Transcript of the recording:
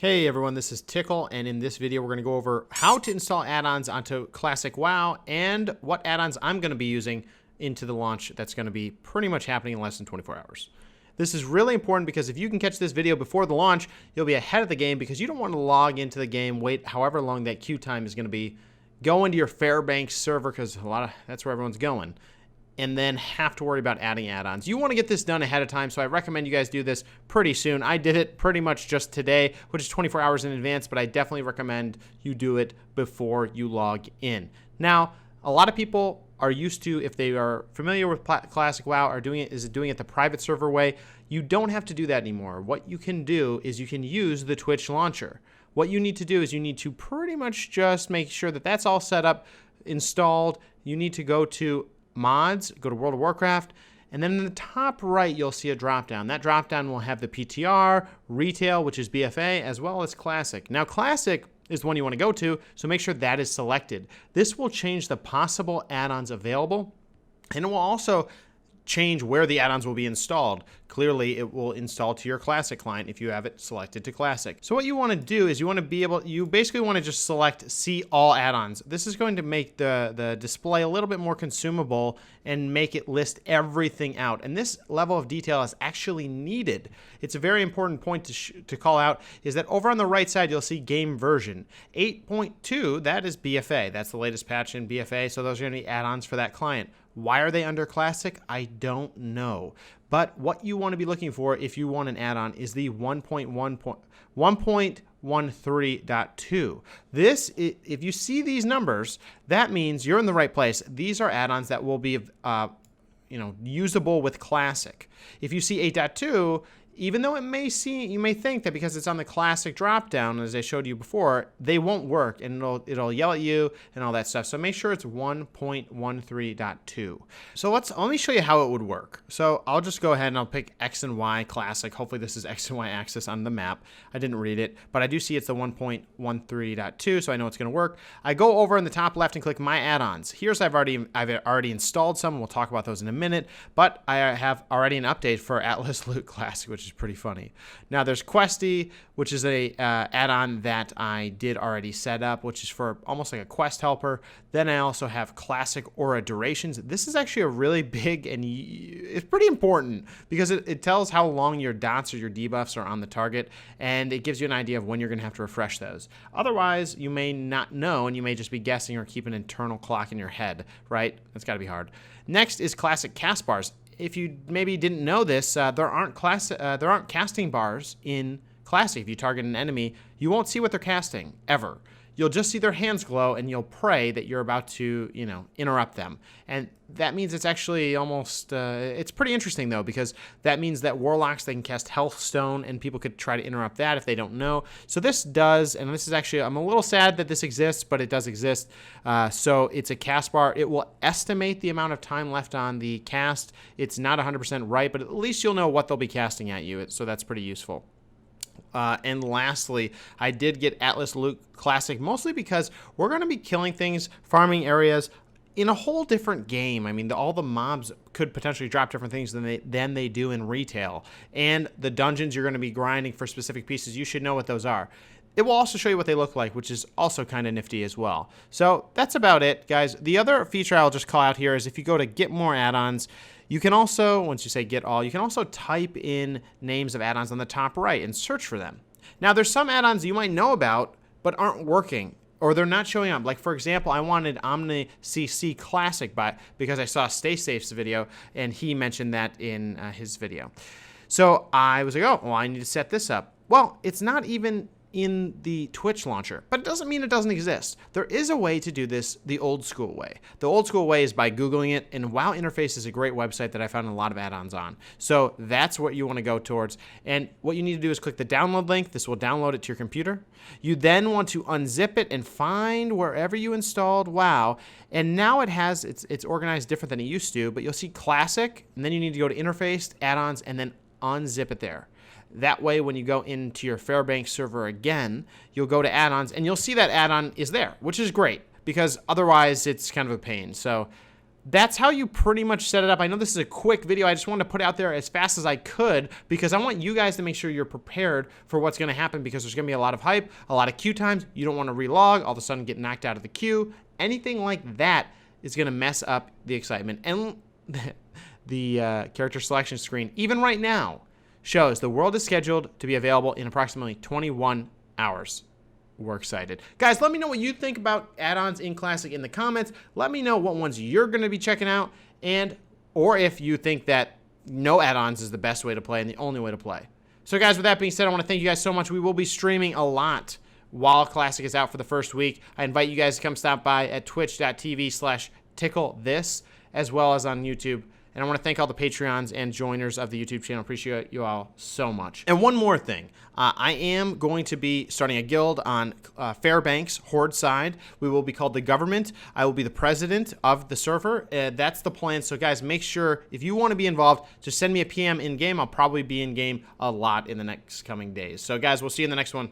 Hey everyone, this is Tiqqle, and in this video we're going to go over how to install add-ons onto Classic WoW and what add-ons I'm going to be using into the launch that's going to be pretty much happening in less than 24 hours. This is really important because if you can catch this video before the launch, you'll be ahead of the game because you don't want to log into the game, wait however long that queue time is going to be, go into your Fairbanks server because that's where everyone's going, and then have to worry about adding add-ons. You want to get this done ahead of time, so I recommend you guys do this pretty soon. I did it pretty much just today, which is 24 hours in advance, but I definitely recommend you do it before you log in. Now, a lot of people are used to, if they are familiar with Classic WoW, are doing it the private server way. You don't have to do that anymore. What you can do is you can use the Twitch launcher. What you need to do is you need to pretty much just make sure that that's all set up, installed. You need to go to mods, go to World of Warcraft, and then in the top right you'll see a drop down. That drop down will have the PTR, retail, which is BFA, as well as classic. Now classic is the one you want to go to, so make sure that is selected. This will change the possible add-ons available, and it will also change where the add-ons will be installed. Clearly, it will install to your classic client if you have it selected to classic. So what you want to do is you basically want to just select see all add-ons. This is going to make the display a little bit more consumable and make it list everything out. And this level of detail is actually needed. It's a very important point to call out is that over on the right side, you'll see game version 8.2. That is BFA. That's the latest patch in BFA. So those are going to be add-ons for that client. Why are they under classic? I don't know. But what you want to be looking for if you want an add-on is the 1.13.2. This, if you see these numbers, that means you're in the right place. These are add-ons that will be usable with classic. If you see 8.2, even though you may think that because it's on the classic drop-down, as I showed you before, they won't work, and it'll yell at you and all that stuff. So make sure it's 1.13.2. So let me show you how it would work. So I'll just go ahead and I'll pick X and Y classic. Hopefully this is X and Y axis on the map. I didn't read it, but I do see it's the 1.13.2, so I know it's going to work. I go over in the top left and click My Add-ons. Here's I've already installed some. We'll talk about those in a minute, but I have already an update for Atlas Loot Classic, which is pretty funny. Now there's Questy, which is a add-on that I did already set up, which is for almost like a quest helper. Then I also have Classic Aura Durations. This is actually a really big and it's pretty important because it tells how long your dots or your debuffs are on the target, and it gives you an idea of when you're going to have to refresh those. Otherwise, you may not know, and you may just be guessing or keep an internal clock in your head, right? That's got to be hard. Next is Classic Cast Bars. If you maybe didn't know this, there aren't casting bars in Classic. If you target an enemy, you won't see what they're casting, ever. You'll just see their hands glow, and you'll pray that you're about to, interrupt them. And that means it's actually almost, it's pretty interesting, though, because that means that Warlocks, they can cast Health Stone, and people could try to interrupt that if they don't know. So this does, and this is actually, I'm a little sad that this exists, but it does exist. So it's a cast bar. It will estimate the amount of time left on the cast. It's not 100% right, but at least you'll know what they'll be casting at you, so that's pretty useful. And lastly, I did get Atlas Loot Classic mostly because we're going to be killing things, farming areas in a whole different game. I mean, all the mobs could potentially drop different things than they do in retail. And the dungeons you're going to be grinding for specific pieces, you should know what those are. It will also show you what they look like, which is also kind of nifty as well. So that's about it, guys. The other feature I'll just call out here is if you go to Get More Add-ons, you can also, once you say Get All, you can also type in names of add-ons on the top right and search for them. Now, there's some add-ons you might know about but aren't working, or they're not showing up. Like, for example, I wanted Omni CC Classic because I saw Stay Safe's video, and he mentioned that in his video. So I was like, oh, well, I need to set this up. Well, it's not even in the Twitch launcher, but it doesn't mean it doesn't exist. There is a way to do this the old school way. The old school way is by Googling it, and WoW Interface is a great website that I found a lot of add-ons on. So that's what you want to go towards. And what you need to do is click the download link. This will download it to your computer. You then want to unzip it and find wherever you installed WoW. And now it's organized different than it used to, but you'll see Classic, and then you need to go to Interface, add-ons, and then unzip it there. That way, when you go into your Fairbanks server again, you'll go to add-ons, and you'll see that add-on is there, which is great, because otherwise it's kind of a pain. So that's how you pretty much set it up. I know this is a quick video. I just wanted to put it out there as fast as I could because I want you guys to make sure you're prepared for what's going to happen because there's going to be a lot of hype, a lot of queue times. You don't want to relog, all of a sudden get knocked out of the queue. Anything like that is going to mess up the excitement. And the character selection screen, even right now, shows the world is scheduled to be available in approximately 21 hours. We're excited. Guys, let me know what you think about add-ons in Classic in the comments. Let me know what ones you're going to be checking out, or if you think that no add-ons is the best way to play and the only way to play. So guys, with that being said, I want to thank you guys so much. We will be streaming a lot while Classic is out for the first week. I invite you guys to come stop by at twitch.tv/TiqqleThis, as well as on YouTube. And I want to thank all the Patreons and joiners of the YouTube channel. Appreciate you all so much. And one more thing. I am going to be starting a guild on Fairbanks Horde side. We will be called the Government. I will be the president of the server. That's the plan. So guys, make sure if you want to be involved, just send me a PM in-game. I'll probably be in-game a lot in the next coming days. So guys, we'll see you in the next one.